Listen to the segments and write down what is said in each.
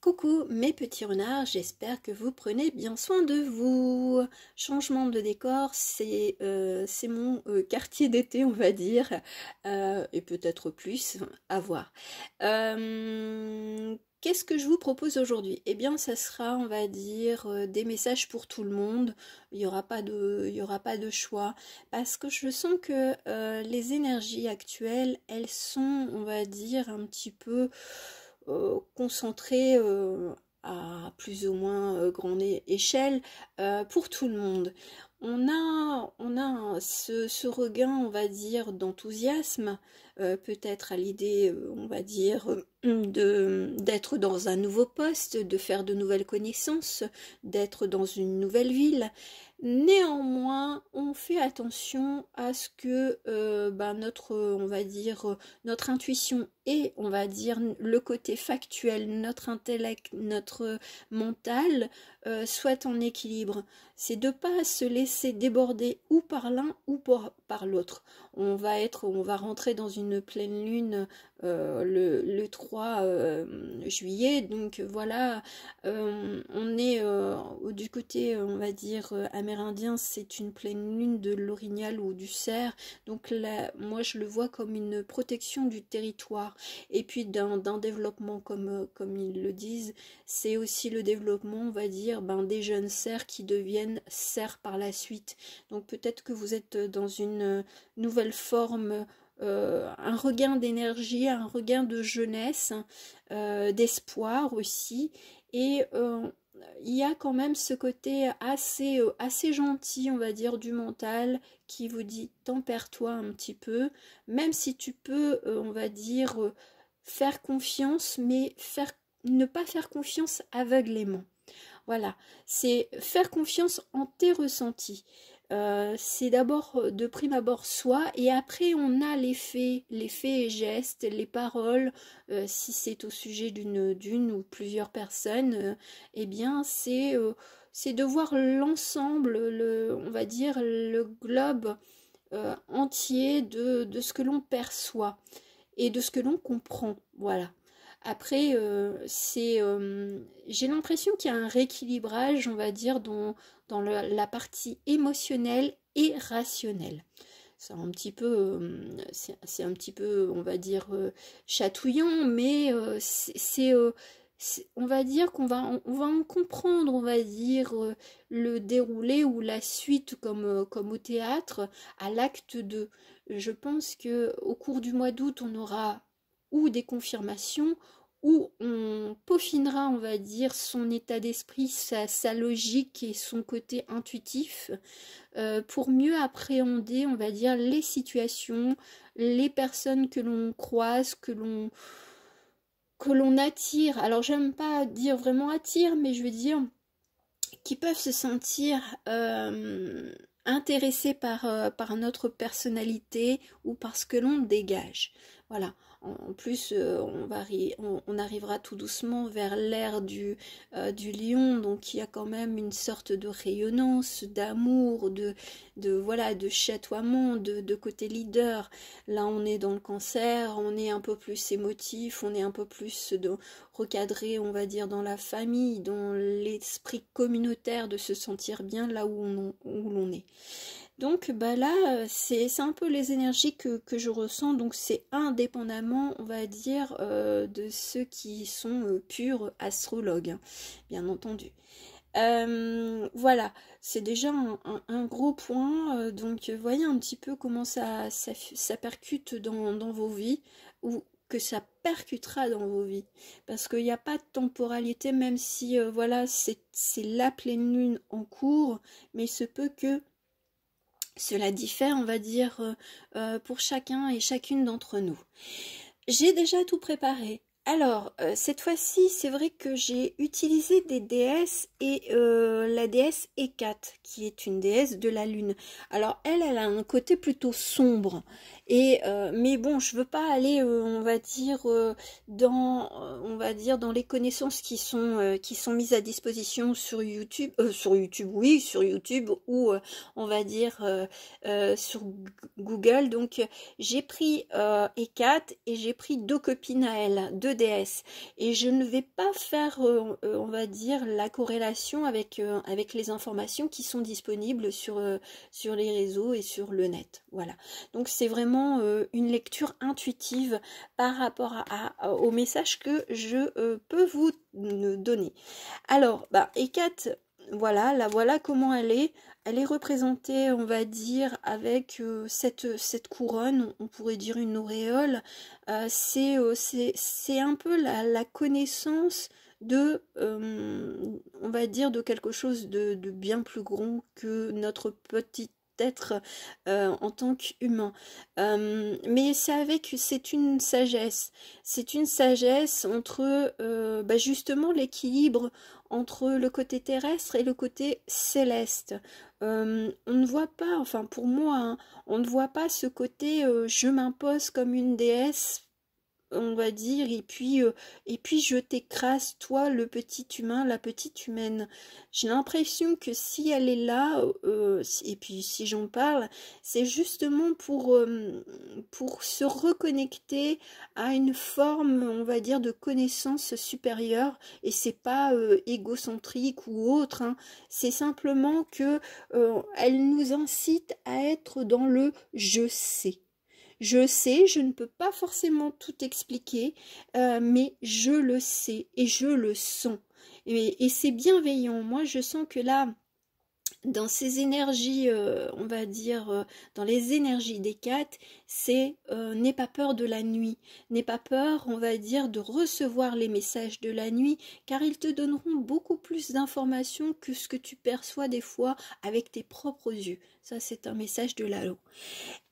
Coucou mes petits renards, j'espère que vous prenez bien soin de vous. Changement de décor, c'est mon quartier d'été, on va dire, et peut-être plus, à voir. Qu'est-ce que je vous propose aujourd'hui? Eh bien, ça sera, on va dire, des messages pour tout le monde. Il n'y aura pas de choix, parce que je sens que les énergies actuelles, elles sont, on va dire, un petit peu concentré à plus ou moins grande échelle pour tout le monde. On a ce regain, on va dire, d'enthousiasme, peut-être à l'idée, on va dire, d'être dans un nouveau poste, de faire de nouvelles connaissances, d'être dans une nouvelle ville. Néanmoins, on fait attention à ce que notre, on va dire, notre intuition et, on va dire, le côté factuel, notre intellect, notre mental soit en équilibre. C'est de ne pas se laisser déborder ou par l'un ou par l'autre. On va rentrer dans une pleine lune le 3 juillet, donc voilà, on est du côté, on va dire, amérindien, c'est une pleine lune de l'orignal ou du cerf, donc là, moi je le vois comme une protection du territoire, et puis d'un développement, comme ils le disent, c'est aussi le développement, on va dire, des jeunes cerfs qui deviennent cerfs par la suite. Donc peut-être que vous êtes dans une nouvelle forme, un regain d'énergie, un regain de jeunesse, d'espoir aussi, et il y a quand même ce côté assez gentil, on va dire, du mental qui vous dit tempère-toi un petit peu, même si tu peux, on va dire, faire confiance, mais ne pas faire confiance aveuglément. Voilà, c'est faire confiance en tes ressentis. C'est d'abord de prime abord soi, et après on a les faits et gestes, les paroles, si c'est au sujet d'une ou plusieurs personnes, eh bien c'est de voir l'ensemble, on va dire le globe entier de ce que l'on perçoit et de ce que l'on comprend, voilà. Après, j'ai l'impression qu'il y a un rééquilibrage, on va dire, dans la partie émotionnelle et rationnelle. C'est un petit peu, c'est un petit peu, on va dire, chatouillant, mais on va dire on va en comprendre, on va dire, le déroulé ou la suite, comme au théâtre, à l'acte 2. Je pense que au cours du mois d'août, on aura ou des confirmations, où on peaufinera, on va dire, son état d'esprit, sa logique et son côté intuitif, pour mieux appréhender, on va dire, les situations, les personnes que l'on croise, que l'on attire. Alors j'aime pas dire vraiment attire, mais je veux dire qui peuvent se sentir intéressés par notre personnalité ou par ce que l'on dégage. Voilà. En plus, on arrivera tout doucement vers l'ère du lion, donc il y a quand même une sorte de rayonnance, d'amour, voilà, de chatoiement, de côté leader. Là, on est dans le cancer, on est un peu plus émotif, on est un peu plus recadré, on va dire, dans la famille, dans l'esprit communautaire, de se sentir bien là où l'on est. Donc là, c'est un peu les énergies que je ressens, donc c'est indépendamment, on va dire, de ceux qui sont purs astrologues, hein, bien entendu. Voilà, c'est déjà un gros point, donc voyez un petit peu comment ça percute dans vos vies, ou que ça percutera dans vos vies, parce qu'il n'y a pas de temporalité, même si voilà, c'est la pleine lune en cours, mais il se peut que cela diffère, on va dire, pour chacun et chacune d'entre nous. J'ai déjà tout préparé. Alors, cette fois-ci, c'est vrai que j'ai utilisé des déesses, et la déesse Hécate, qui est une déesse de la lune. Alors, elle a un côté plutôt sombre. Mais bon, je veux pas aller, on va dire, dans les connaissances qui sont mises à disposition sur YouTube, oui, sur YouTube, ou on va dire sur Google. Donc j'ai pris Hécate et j'ai pris deux copines à elle, deux déesses, et je ne vais pas faire, on va dire, la corrélation avec les informations qui sont disponibles sur les réseaux et sur le net. Voilà. Donc c'est vraiment une lecture intuitive par rapport au message que je peux vous donner. Alors, Hécate, voilà, la voilà comment elle est. Elle est représentée, on va dire, avec cette couronne, on pourrait dire une auréole. C'est un peu la connaissance de, on va dire, de quelque chose de bien plus grand que notre petit être en tant qu'humain. Mais c'est une sagesse entre justement l'équilibre entre le côté terrestre et le côté céleste. On ne voit pas, enfin pour moi, hein, on ne voit pas ce côté je m'impose comme une déesse, on va dire, et puis je t'écrase, toi, le petit humain, la petite humaine. J'ai l'impression que si elle est là, et puis si j'en parle, c'est justement pour se reconnecter à une forme, on va dire, de connaissance supérieure, et c'est pas égocentrique ou autre, hein. C'est simplement que elle nous incite à être dans le je sais. Je sais, je ne peux pas forcément tout expliquer, mais je le sais et je le sens. Et c'est bienveillant. Moi, je sens que là, dans ces énergies, on va dire, dans les énergies d'Hécate, c'est n'aie pas peur de la nuit, n'aie pas peur, on va dire, de recevoir les messages de la nuit, car ils te donneront beaucoup plus d'informations que ce que tu perçois des fois avec tes propres yeux. Ça, c'est un message de Lalo.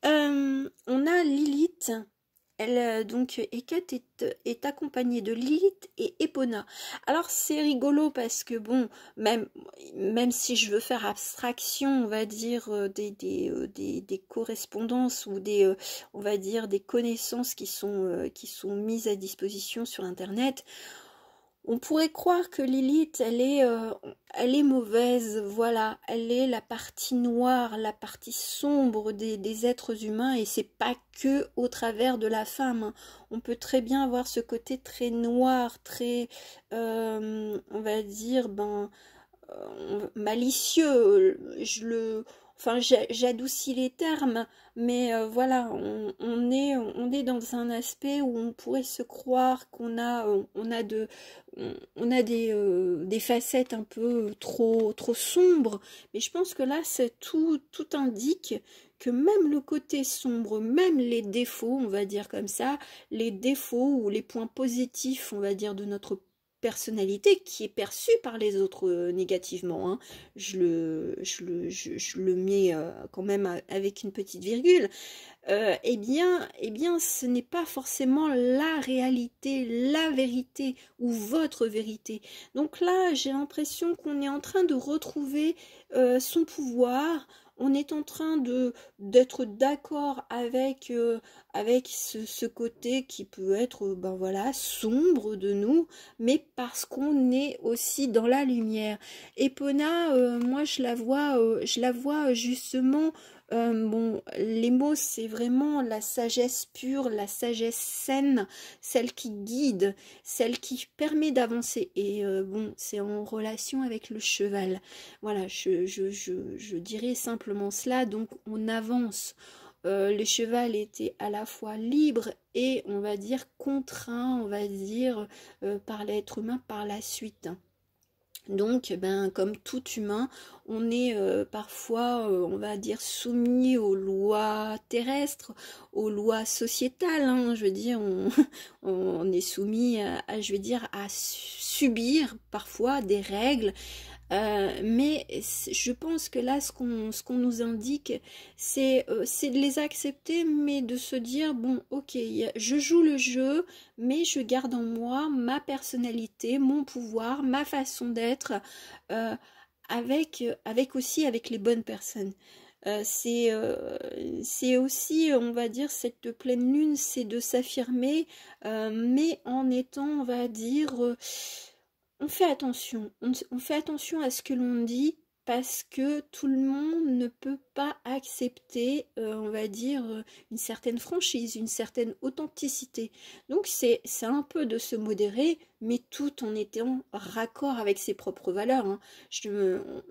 On a Lilith. Donc Hécate est accompagnée de Lilith et Épona. Alors c'est rigolo parce que bon, même si je veux faire abstraction, on va dire des correspondances ou on va dire des connaissances qui sont mises à disposition sur Internet. On pourrait croire que Lilith, elle est mauvaise, voilà, elle est la partie noire, la partie sombre des êtres humains, et c'est pas que au travers de la femme, hein. On peut très bien avoir ce côté très noir, très, on va dire, malicieux, j'adoucis les termes, mais voilà, on est dans un aspect où on pourrait se croire qu'on a, on a des facettes un peu trop sombres, mais je pense que là, tout indique que même le côté sombre, même les défauts, on va dire comme ça, les défauts ou les points positifs, on va dire, de notre personnalité qui est perçue par les autres négativement, hein. Je le mets quand même avec une petite virgule. Eh bien, ce n'est pas forcément la réalité, la vérité ou votre vérité. Donc là, j'ai l'impression qu'on est en train de retrouver son pouvoir. On est en train d'être d'accord avec ce côté qui peut être voilà, sombre de nous, mais parce qu'on est aussi dans la lumière. Epona, moi je la vois justement, bon, les mots c'est vraiment la sagesse pure, la sagesse saine, celle qui guide, celle qui permet d'avancer, et bon, c'est en relation avec le cheval. Voilà, je dirais simplement cela. Donc on avance. Le cheval était à la fois libre et, on va dire, contraint, on va dire, par l'être humain par la suite. Donc, comme tout humain, on est parfois, on va dire, soumis aux lois terrestres, aux lois sociétales, hein. Je veux dire, on est soumis je veux dire, à subir parfois des règles. Mais je pense que là, ce qu'on nous indique, c'est de les accepter, mais de se dire, bon, ok, je joue le jeu, mais je garde en moi ma personnalité, mon pouvoir, ma façon d'être, avec aussi avec les bonnes personnes. C'est aussi, on va dire, cette pleine lune, c'est de s'affirmer, mais en étant, on va dire, on fait attention. On fait attention à ce que l'on dit parce que tout le monde ne peut pas accepter, on va dire, une certaine franchise, une certaine authenticité. Donc c'est un peu de se modérer, mais tout en étant raccord avec ses propres valeurs. Hein.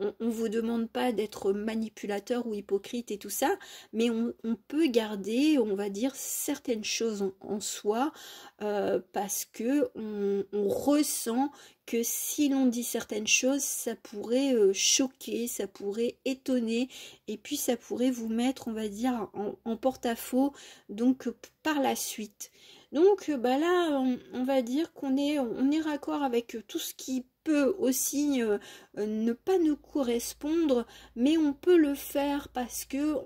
On ne vous demande pas d'être manipulateur ou hypocrite et tout ça, mais on peut garder, on va dire, certaines choses en soi parce que on ressent que si l'on dit certaines choses, ça pourrait choquer, ça pourrait étonner, et puis ça pourrait vous mettre, on va dire, en porte-à-faux, donc par la suite. Donc bah là, on va dire on est raccord avec tout ce qui peut aussi ne pas nous correspondre, mais on peut le faire parce que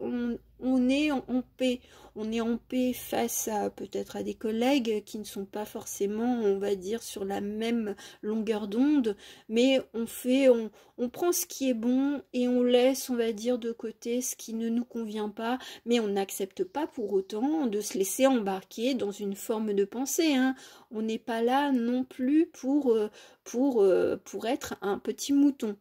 on est en paix. On est en paix face à peut-être à des collègues qui ne sont pas forcément, on va dire, sur la même longueur d'onde, mais on prend ce qui est bon et on laisse, on va dire, de côté ce qui ne nous convient pas, mais on n'accepte pas pour autant de se laisser embarquer dans une forme de pensée. Hein. On n'est pas là non plus pour être un petit mouton.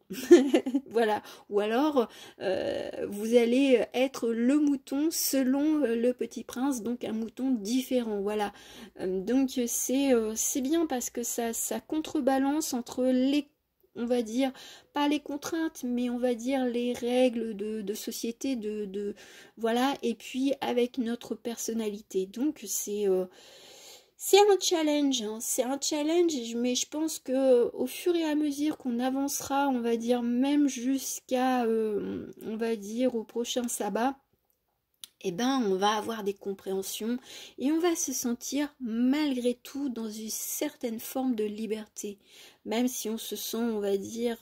Voilà. Ou alors, vous allez être le mouton selon le Petit Prince, donc un mouton différent. Voilà. Donc c'est bien parce que ça contrebalance entre les, on va dire, pas les contraintes, mais on va dire les règles de société, voilà, et puis avec notre personnalité. Donc c'est un challenge, hein. C'est un challenge, mais je pense que au fur et à mesure qu'on avancera, on va dire même jusqu'à, on va dire au prochain sabbat, eh ben, on va avoir des compréhensions et on va se sentir malgré tout dans une certaine forme de liberté, même si on se sent, on va dire,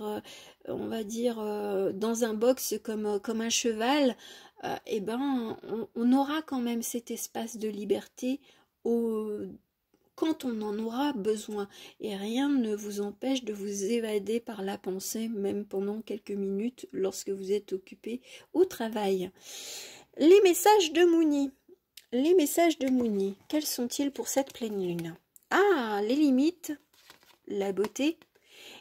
dans un box comme un cheval. Eh ben, on aura quand même cet espace de liberté quand on en aura besoin, et rien ne vous empêche de vous évader par la pensée, même pendant quelques minutes lorsque vous êtes occupé au travail. Les messages de Mouni. Les messages de Mouni, quels sont-ils pour cette pleine lune? Ah, les limites, la beauté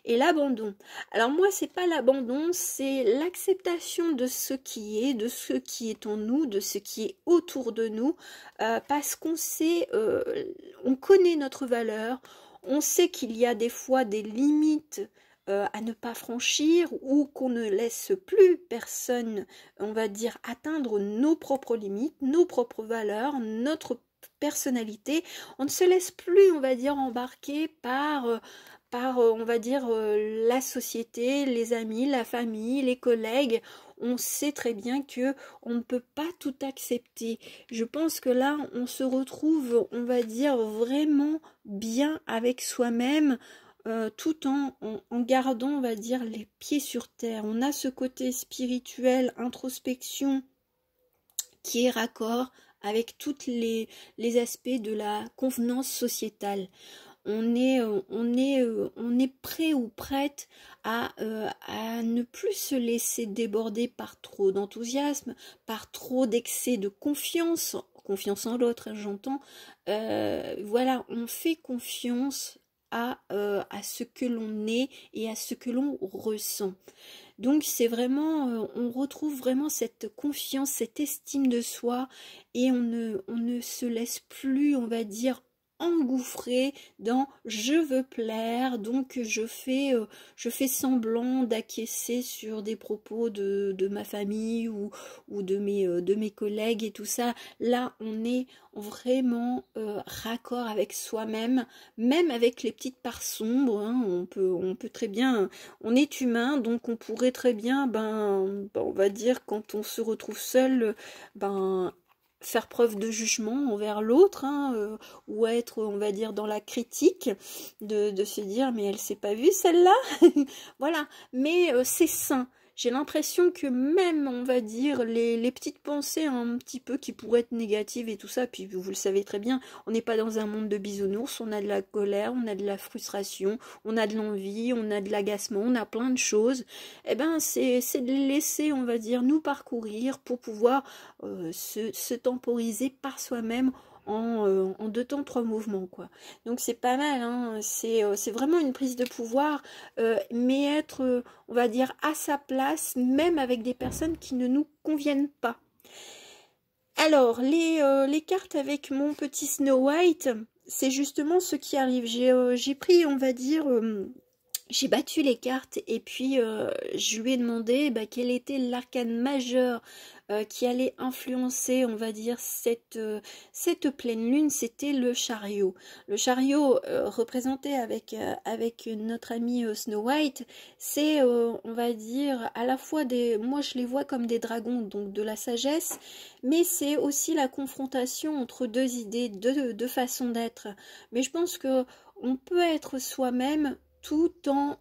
et l'abandon. Alors moi, c'est pas l'abandon, c'est l'acceptation de ce qui est en nous, de ce qui est autour de nous, parce qu'on sait, on connaît notre valeur, on sait qu'il y a des fois des limites à ne pas franchir, ou qu'on ne laisse plus personne, on va dire, atteindre nos propres limites, nos propres valeurs, notre personnalité. On ne se laisse plus, on va dire, embarquer par on va dire, la société, les amis, la famille, les collègues. On sait très bien que on ne peut pas tout accepter. Je pense que là, on se retrouve, on va dire, vraiment bien avec soi-même, tout en gardant, on va dire, les pieds sur terre. On a ce côté spirituel, introspection, qui est raccord avec tous les aspects de la convenance sociétale. On est prêt ou prête à ne plus se laisser déborder par trop d'enthousiasme, par trop d'excès de confiance en l'autre, hein, j'entends. Voilà, on fait confiance à ce que l'on est et à ce que l'on ressent. Donc c'est vraiment, on retrouve vraiment cette confiance, cette estime de soi, et on ne se laisse plus, on va dire, engouffré dans je veux plaire, donc je fais semblant d'acquiescer sur des propos de ma famille ou de mes collègues et tout ça. Là on est vraiment raccord avec soi-même, même avec les petites parts sombres, hein. On peut très bien, on est humain, donc on pourrait très bien, on va dire, quand on se retrouve seul, faire preuve de jugement envers l'autre, hein, ou être, on va dire, dans la critique, de se dire mais elle s'est pas vue celle-là. Voilà, mais c'est sain. j'ai l'impression que même, on va dire, les petites pensées un petit peu qui pourraient être négatives et tout ça, puis vous le savez très bien, on n'est pas dans un monde de bisounours, on a de la colère, on a de la frustration, on a de l'envie, on a de l'agacement, on a plein de choses. Eh ben, c'est de les laisser, on va dire, nous parcourir pour pouvoir se temporiser par soi-même en deux temps, trois mouvements, quoi. Donc c'est pas mal, hein. C'est vraiment une prise de pouvoir, mais être, on va dire, à sa place, même avec des personnes qui ne nous conviennent pas. Alors, les cartes avec mon petit Snow White, c'est justement ce qui arrive. J'ai pris, on va dire, j'ai battu les cartes et puis je lui ai demandé quel était l'arcane majeur qui allait influencer, on va dire, cette pleine lune. C'était le chariot. Le chariot représenté avec notre ami Snow White, c'est, on va dire, à la fois moi je les vois comme des dragons, donc de la sagesse, mais c'est aussi la confrontation entre deux idées, deux façons d'être. Mais je pense que on peut être soi-même tout en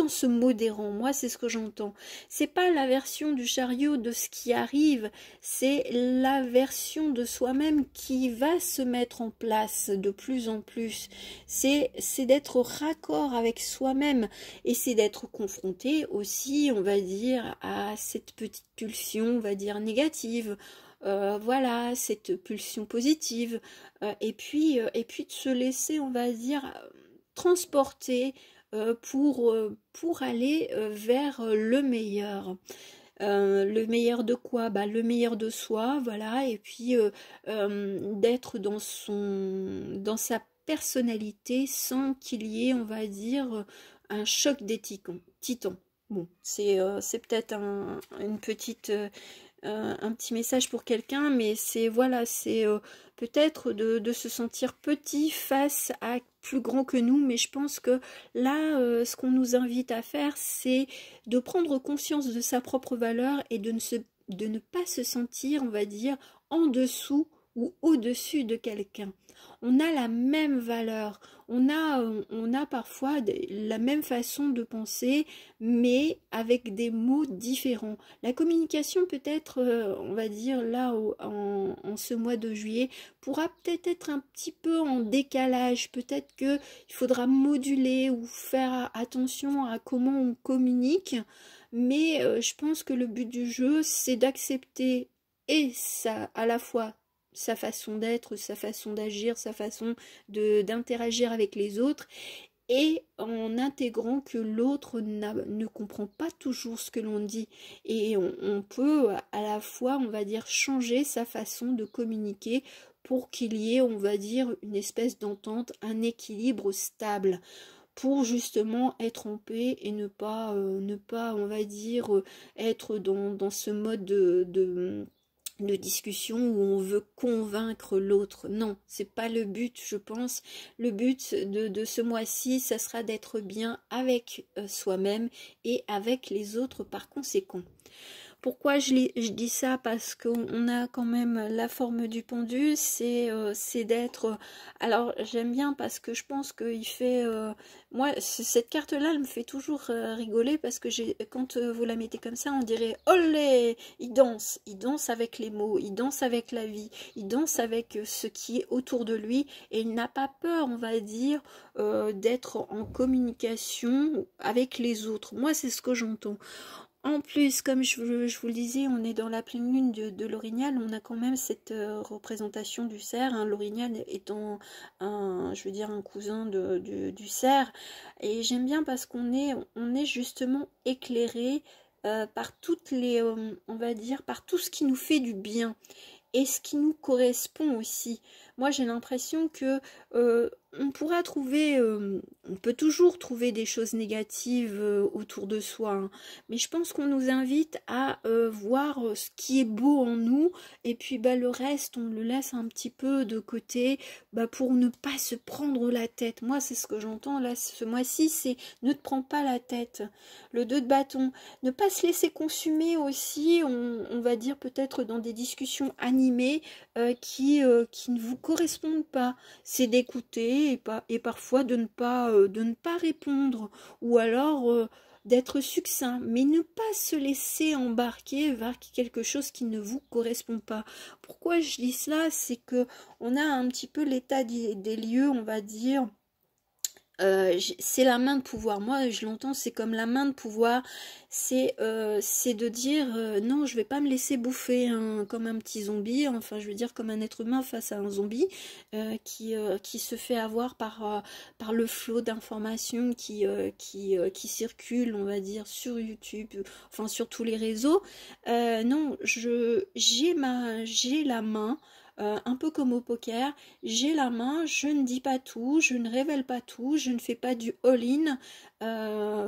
se modérant. Moi, c'est ce que j'entends. C'est pas la version du chariot de ce qui arrive, c'est la version de soi-même qui va se mettre en place de plus en plus. C'est d'être raccord avec soi-même et c'est d'être confronté aussi, on va dire, à cette petite pulsion, on va dire, négative. Voilà, cette pulsion positive. Et puis de se laisser, on va dire, transporter pour aller vers le meilleur. Le meilleur de quoi? Le meilleur de soi, voilà, et puis d'être dans sa personnalité sans qu'il y ait, on va dire, un choc des titans. Bon, c'est peut-être une petite un petit message pour quelqu'un, mais c'est voilà, c'est peut-être de se sentir petit face à plus grand que nous, mais je pense que là, ce qu'on nous invite à faire, c'est de prendre conscience de sa propre valeur et de ne pas se sentir, on va dire, en dessous ou au-dessus de quelqu'un. On a la même valeur, on a parfois la même façon de penser, mais avec des mots différents. La communication peut-être, on va dire là en ce mois de juillet, pourra peut-être être un petit peu en décalage. Peut-être qu'il faudra moduler ou faire attention à comment on communique, mais je pense que le but du jeu, c'est d'accepter et ça à la fois sa façon d'être, sa façon d'agir, sa façon d'interagir avec les autres, et en intégrant que l'autre ne comprend pas toujours ce que l'on dit. Et on peut à la fois, on va dire, changer sa façon de communiquer pour qu'il y ait, on va dire, une espèce d'entente, un équilibre stable, pour justement être en paix et ne pas, on va dire, être dans ce mode de discussion où on veut convaincre l'autre. Non, c'est pas le but, je pense. Le but de ce mois-ci, ça sera d'être bien avec soi-même et avec les autres par conséquent. Pourquoi je dis ça? Parce qu'on a quand même la forme du pendu, c'est d'être... Alors j'aime bien parce que je pense qu'il fait... moi, cette carte-là, elle me fait toujours rigoler parce que quand vous la mettez comme ça, on dirait « Olé !» Il danse avec les mots, il danse avec la vie, il danse avec ce qui est autour de lui et il n'a pas peur, on va dire, d'être en communication avec les autres. Moi, c'est ce que j'entends. En plus, comme je vous le disais, on est dans la pleine lune de l'orignal, on a quand même cette représentation du cerf, hein, l'orignal étant je veux dire, un cousin du cerf, et j'aime bien parce qu'on est justement éclairé par toutes les, on va dire, par tout ce qui nous fait du bien, et ce qui nous correspond aussi. Moi, j'ai l'impression que on pourra trouver, on peut toujours trouver des choses négatives autour de soi, hein, mais je pense qu'on nous invite à voir ce qui est beau en nous, et puis le reste, on le laisse un petit peu de côté, pour ne pas se prendre la tête. Moi, c'est ce que j'entends là, ce mois-ci, c'est ne te prends pas la tête. Le 2 de bâton, ne pas se laisser consumer aussi, on va dire peut-être dans des discussions animées qui ne vous correspondent pas. C'est d'écouter et parfois de ne pas répondre, ou alors d'être succinct, mais ne pas se laisser embarquer vers quelque chose qui ne vous correspond pas. Pourquoi je dis cela? C'est que on a un petit peu l'état des lieux, on va dire. C'est la main de pouvoir. Moi, je l'entends, c'est comme la main de pouvoir. C'est de dire non, je vais pas me laisser bouffer comme un petit zombie. Enfin, je veux dire comme un être humain face à un zombie qui se fait avoir par le flot d'informations qui circulent, on va dire, sur YouTube, enfin sur tous les réseaux. Non, j'ai la main. Un peu comme au poker, j'ai la main, je ne dis pas tout, je ne révèle pas tout, je ne fais pas du all-in.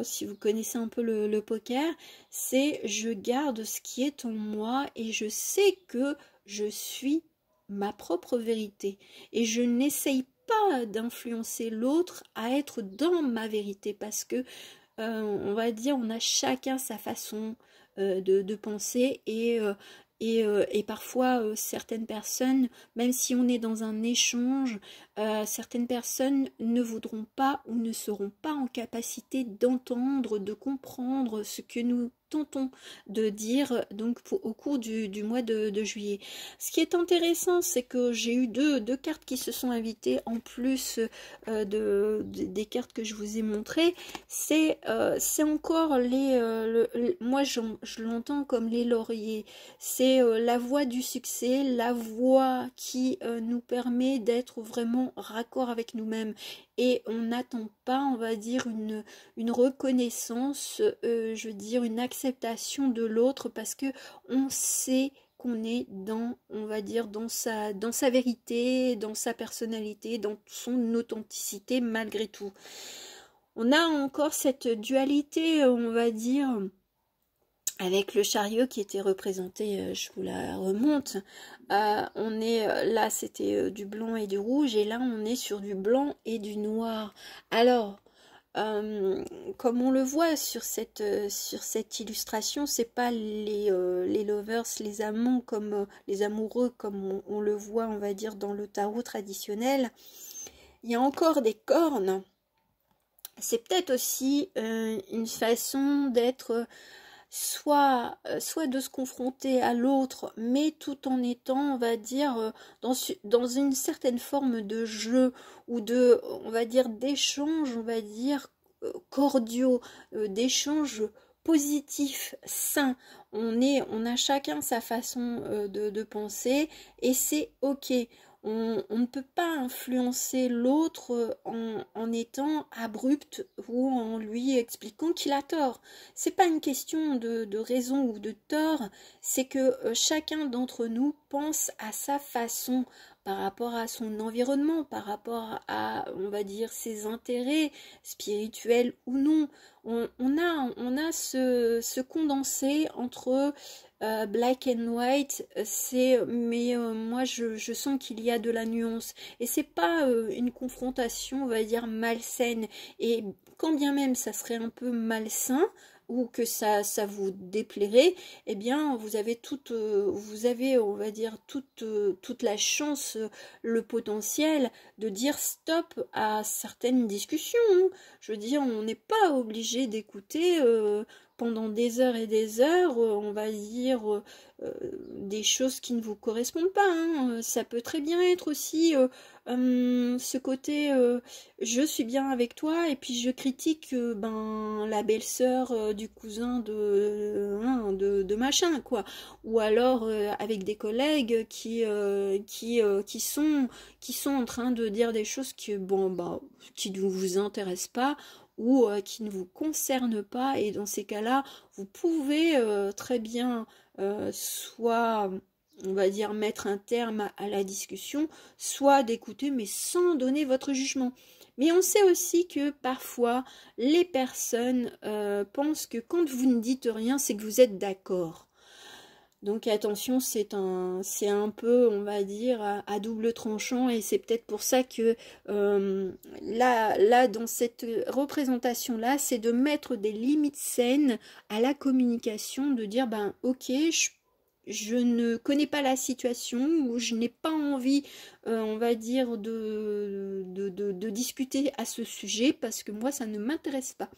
Si vous connaissez un peu le poker, c'est je garde ce qui est en moi et je sais que je suis ma propre vérité. Et je n'essaye pas d'influencer l'autre à être dans ma vérité parce que on va dire on a chacun sa façon de penser et parfois certaines personnes, même si on est dans un échange, certaines personnes ne voudront pas ou ne seront pas en capacité d'entendre, de comprendre ce que nous tentons de dire donc au cours du mois de juillet. Ce qui est intéressant, c'est que j'ai eu deux cartes qui se sont invitées en plus des cartes que je vous ai montrées. C'est encore moi je l'entends comme les lauriers. C'est la voie du succès, la voie qui nous permet d'être vraiment raccord avec nous-mêmes. Et on n'attend pas, on va dire, une reconnaissance, je veux dire, une acceptation de l'autre parce que on sait qu'on est dans, on va dire, dans sa vérité, dans sa personnalité, dans son authenticité malgré tout. On a encore cette dualité, on va dire, avec le chariot qui était représenté, je vous la remonte, on est là c'était du blanc et du rouge et là on est sur du blanc et du noir. Alors comme on le voit sur cette illustration, c'est pas les lovers, les amants comme les amoureux comme on le voit, on va dire dans le tarot traditionnel. Il y a encore des cornes. C'est peut-être aussi une façon d'être soit de se confronter à l'autre, mais tout en étant, on va dire, dans une certaine forme de jeu ou de, on va dire, d'échange, on va dire, cordiaux, d'échanges positifs, sains. On a chacun sa façon de penser et c'est ok. On ne peut pas influencer l'autre en étant abrupt ou en lui expliquant qu'il a tort. C'est pas une question de raison ou de tort, c'est que chacun d'entre nous pense à sa façon par rapport à son environnement, par rapport à, on va dire, ses intérêts spirituels ou non. On a ce condensé entre black and white, mais moi je sens qu'il y a de la nuance et c'est pas une confrontation, on va dire, malsaine, et quand bien même ça serait un peu malsain ou que ça vous déplairait, eh bien vous avez on va dire toute la chance, le potentiel de dire stop à certaines discussions. Je veux dire, on n'est pas obligé d'écouter pendant des heures et des heures, on va dire, des choses qui ne vous correspondent pas. Hein. Ça peut très bien être aussi ce côté je suis bien avec toi et puis je critique la belle-sœur du cousin de machin, quoi. Ou alors avec des collègues qui sont en train de dire des choses qui ne vous intéressent pas ou qui ne vous concernent pas, et dans ces cas-là, vous pouvez très bien soit, on va dire, mettre un terme à la discussion, soit d'écouter, mais sans donner votre jugement. Mais on sait aussi que parfois, les personnes pensent que quand vous ne dites rien, c'est que vous êtes d'accord. Donc attention, c'est un peu, on va dire, à double tranchant, et c'est peut-être pour ça que là, dans cette représentation-là, c'est de mettre des limites saines à la communication, de dire, ok, je ne connais pas la situation, ou je n'ai pas envie, on va dire, de discuter à ce sujet, parce que moi, ça ne m'intéresse pas.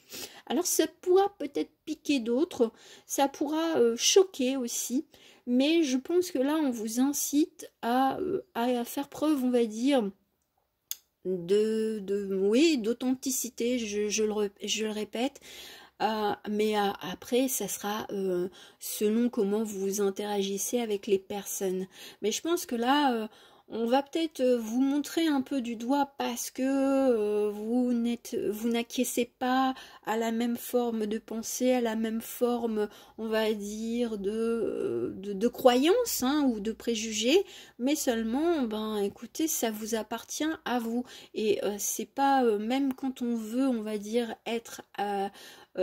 Alors, ça pourra peut-être piquer d'autres, ça pourra choquer aussi, mais je pense que là, on vous incite à faire preuve, on va dire, oui, d'authenticité, je le répète, mais après, ça sera selon comment vous interagissez avec les personnes. Mais je pense que là, on va peut-être vous montrer un peu du doigt parce que vous n'acquiescez pas à la même forme de pensée, à la même forme, on va dire, de croyance, hein, ou de préjugés, mais seulement, ben, écoutez, ça vous appartient à vous. Et c'est pas, même quand on veut, on va dire, être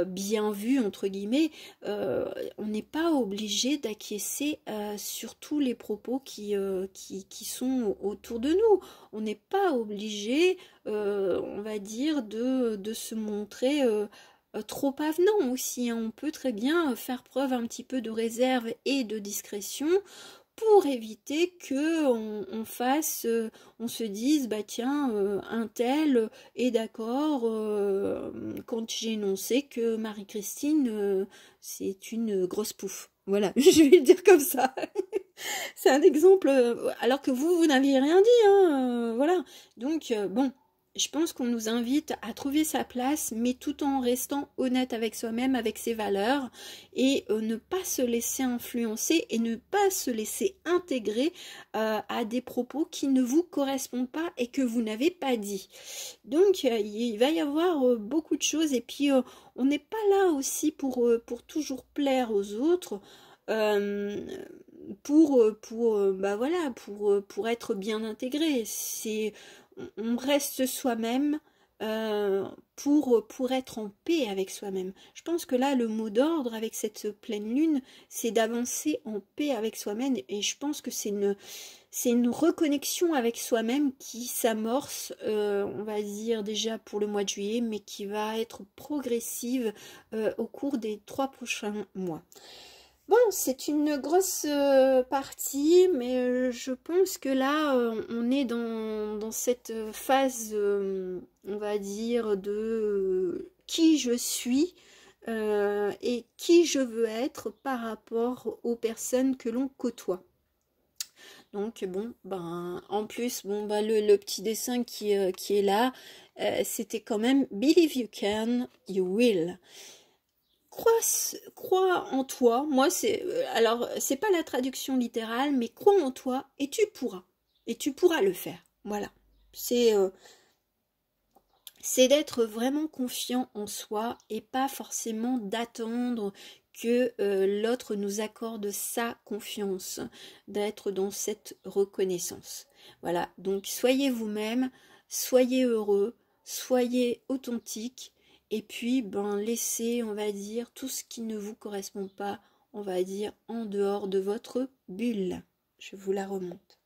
bien vu, entre guillemets, on n'est pas obligé d'acquiescer sur tous les propos qui sont autour de nous. On n'est pas obligé, on va dire, de se montrer trop avenant aussi, hein. On peut très bien faire preuve un petit peu de réserve et de discrétion pour éviter que on fasse, on se dise, bah tiens, un tel est d'accord quand j'ai énoncé que Marie-Christine, c'est une grosse pouffe. Voilà, je vais le dire comme ça. C'est un exemple, alors que vous n'aviez rien dit, hein, voilà. Donc, bon, je pense qu'on nous invite à trouver sa place, mais tout en restant honnête avec soi-même, avec ses valeurs, et ne pas se laisser influencer et ne pas se laisser intégrer à des propos qui ne vous correspondent pas et que vous n'avez pas dit. Donc, il va y avoir beaucoup de choses, et puis on n'est pas là aussi pour toujours plaire aux autres. Bah voilà, pour être bien intégré. On reste soi-même pour être en paix avec soi-même. Je pense que là, le mot d'ordre avec cette pleine lune, c'est d'avancer en paix avec soi-même, et je pense que c'est une reconnexion avec soi-même qui s'amorce, on va dire déjà pour le mois de juillet, mais qui va être progressive au cours des 3 prochains mois. Bon, c'est une grosse partie, mais je pense que là, on est dans cette phase, on va dire, de qui je suis et qui je veux être par rapport aux personnes que l'on côtoie. Donc bon, ben en plus, bon bah le petit dessin qui est là, c'était quand même Believe you can, you will. Crois en toi. Moi, alors, c'est pas la traduction littérale, mais crois en toi et tu pourras. Et tu pourras le faire. Voilà. C'est d'être vraiment confiant en soi et pas forcément d'attendre que l'autre nous accorde sa confiance, d'être dans cette reconnaissance. Voilà. Donc, soyez vous-même, soyez heureux, soyez authentique. Et puis, ben, laissez, on va dire, tout ce qui ne vous correspond pas, on va dire, en dehors de votre bulle. Je vous la remonte.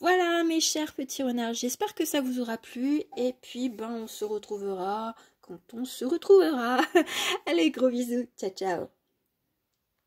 Voilà, mes chers petits renards, j'espère que ça vous aura plu. Et puis, ben, on se retrouvera quand on se retrouvera. Allez, gros bisous. Ciao, ciao.